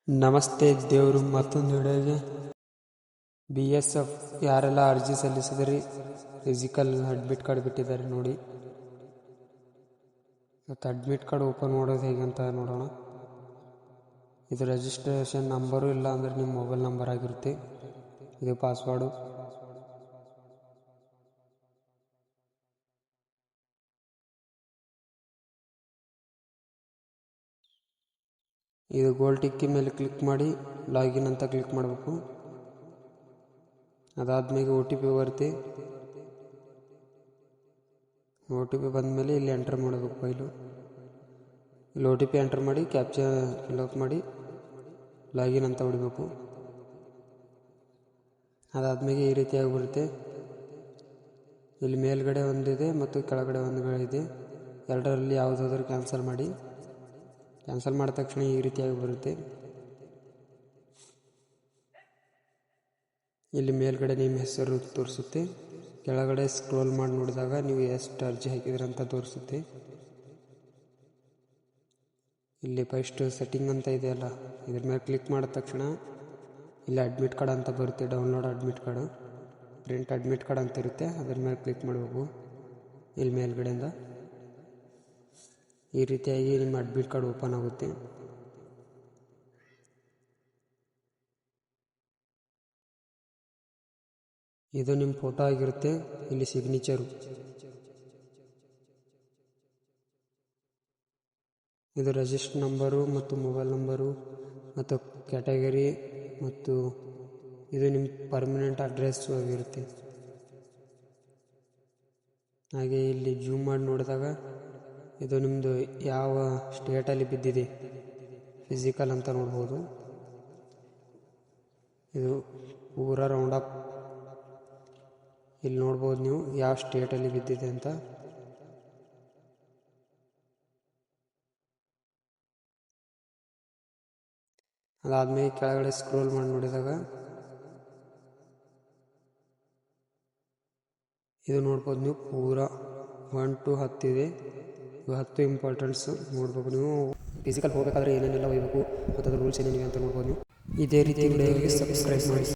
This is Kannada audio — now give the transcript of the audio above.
ನಮಸ್ತೆ ದೇವರು ಮತ್ತೊಂದು ವಿಡಿಯೋಗೆ BSF ಯಾರೆಲ್ಲ ಅರ್ಜಿ ಸಲ್ಲಿಸಿದ್ರಿ ಫಿಸಿಕಲ್ ಅಡ್ಮಿಟ್ ಕಾರ್ಡ್ ಬಿಟ್ಟಿದ್ದಾರೆ ನೋಡಿ. ಮತ್ತು ಅಡ್ಮಿಟ್ ಕಾರ್ಡ್ ಓಪನ್ ಮಾಡೋದು ಹೇಗೆ ಅಂತ ನೋಡೋಣ. ಇದು ರಿಜಿಸ್ಟ್ರೇಷನ್ ನಂಬರು ಇಲ್ಲ ಅಂದರೆ ನಿಮ್ಮ ಮೊಬೈಲ್ ನಂಬರ್ ಆಗಿರುತ್ತೆ. ಇದು ಪಾಸ್ವರ್ಡು. ಇದು ಗೋಲ್ ಟಿಕ್ಕಿ ಮೇಲೆ ಕ್ಲಿಕ್ ಮಾಡಿ ಲಾಗಿನ್ ಅಂತ ಕ್ಲಿಕ್ ಮಾಡಬೇಕು. ಅದಾದ್ಮೇಲೆ OTP ಬರುತ್ತೆ. OTP ಬಂದಮೇಲೆ ಇಲ್ಲಿ ಎಂಟರ್ ಮಾಡಬೇಕು. ಫೈಲು ಇಲ್ಲಿ OTP ಎಂಟರ್ ಮಾಡಿ ಕ್ಯಾಪ್ಚಾ ಫಿಲ್ಅಪ್ ಮಾಡಿ ಲಾಗಿನ್ ಅಂತ ಹೊಡಿಬೇಕು. ಅದಾದ್ಮೇಲೆ ಈ ರೀತಿಯಾಗಿ ಬರುತ್ತೆ. ಇಲ್ಲಿ ಮೇಲ್ಗಡೆ ಒಂದಿದೆ ಮತ್ತು ಕೆಳಗಡೆ ಒಂದು ಇದೆ. ಎರಡರಲ್ಲಿ ಯಾವುದಾದ್ರೂ ಕ್ಯಾನ್ಸಲ್ ಮಾಡಿ. ಕ್ಯಾನ್ಸಲ್ ಮಾಡಿದ ತಕ್ಷಣ ಈ ರೀತಿಯಾಗಿ ಬರುತ್ತೆ. ಇಲ್ಲಿ ಮೇಲ್ಗಡೆ ನಿಮ್ಮ ಹೆಸರು ತೋರಿಸುತ್ತೆ. ಕೆಳಗಡೆ ಸ್ಕ್ರೋಲ್ ಮಾಡಿ ನೋಡಿದಾಗ ನೀವು ಎಷ್ಟು ಅರ್ಜಿ ಹಾಕಿದ್ರಿ ಅಂತ ತೋರಿಸುತ್ತೆ. ಇಲ್ಲಿ ಫಸ್ಟ್ ಸೆಟ್ಟಿಂಗ್ ಅಂತ ಇದೆಯಲ್ಲ, ಇದ್ರ ಮೇಲೆ ಕ್ಲಿಕ್ ಮಾಡಿದ ತಕ್ಷಣ ಇಲ್ಲಿ ಅಡ್ಮಿಟ್ ಕಾರ್ಡ್ ಅಂತ ಬರುತ್ತೆ. Download admit card, print admit card ಅಂತ ಇರುತ್ತೆ. ಅದ್ರ ಮೇಲೆ ಕ್ಲಿಕ್ ಮಾಡಬೇಕು. ಇಲ್ಲಿ ಮೇಲ್ಗಡೆಯಿಂದ ಈ ರೀತಿಯಾಗಿ ನಿಮ್ಮ ಅಡ್ಮಿಟ್ ಕಾರ್ಡ್ ಓಪನ್ ಆಗುತ್ತೆ. ಇದು ನಿಮ್ಮ ಫೋಟೋ ಆಗಿರುತ್ತೆ. ಇಲ್ಲಿ ಸಿಗ್ನೇಚರು, ಇದು ರಿಜಿಸ್ಟರ್ ನಂಬರು ಮತ್ತು ಮೊಬೈಲ್ ನಂಬರು ಮತ್ತು ಕ್ಯಾಟಗರಿ ಮತ್ತು ಇದು ನಿಮ್ಮ ಪರ್ಮನೆಂಟ್ ಅಡ್ರೆಸ್ ಆಗಿರುತ್ತೆ. ಹಾಗೆ ಇಲ್ಲಿ ಜೂಮ್ ಮಾಡಿ ನೋಡಿದಾಗ ಇದು ನಿಮ್ಮದು ಯಾವ ಸ್ಟೇಟಲ್ಲಿ ಬಿದ್ದಿದೆ ಫಿಸಿಕಲ್ ಅಂತ ನೋಡ್ಬೋದು. ಇದು ಪೂರಾ ರೌಂಡ್ ಅಪ್ ಇಲ್ಲಿ ನೋಡ್ಬೋದು ನೀವು ಯಾವ ಸ್ಟೇಟಲ್ಲಿ ಬಿದ್ದಿದೆ ಅಂತ. ಅದಾದ್ಮೇಲೆ ಕೆಳಗಡೆ ಸ್ಕ್ರೋಲ್ ಮಾಡಿ ನೋಡಿದಾಗ ಇದು ನೋಡ್ಬೋದು ನೀವು ಪೂರಾ 1 to 10 ಇದೆ. 10 ಇಂಪಾರ್ಟೆಂಟ್ಸ್ ನೋಡ್ಬೇಕು. ನೀವು ಫಿಸಿಕಲ್ ಹೋಗಬೇಕಾದ್ರೆ ಏನೇನೆಲ್ಲ ಒಯ್ಯಬೇಕು ಮತ್ತು ಅದ್ರ ರೂಲ್ಸ್ ಏನೇನಿವೆ ಅಂತ ನೋಡ್ಬೋದು ನೀವು. ಇದೇ ರೀತಿ ವಿಡಿಯೋಗೆ ಸಬ್ಸ್ಕ್ರೈಬ್ ಮಾಡಿ.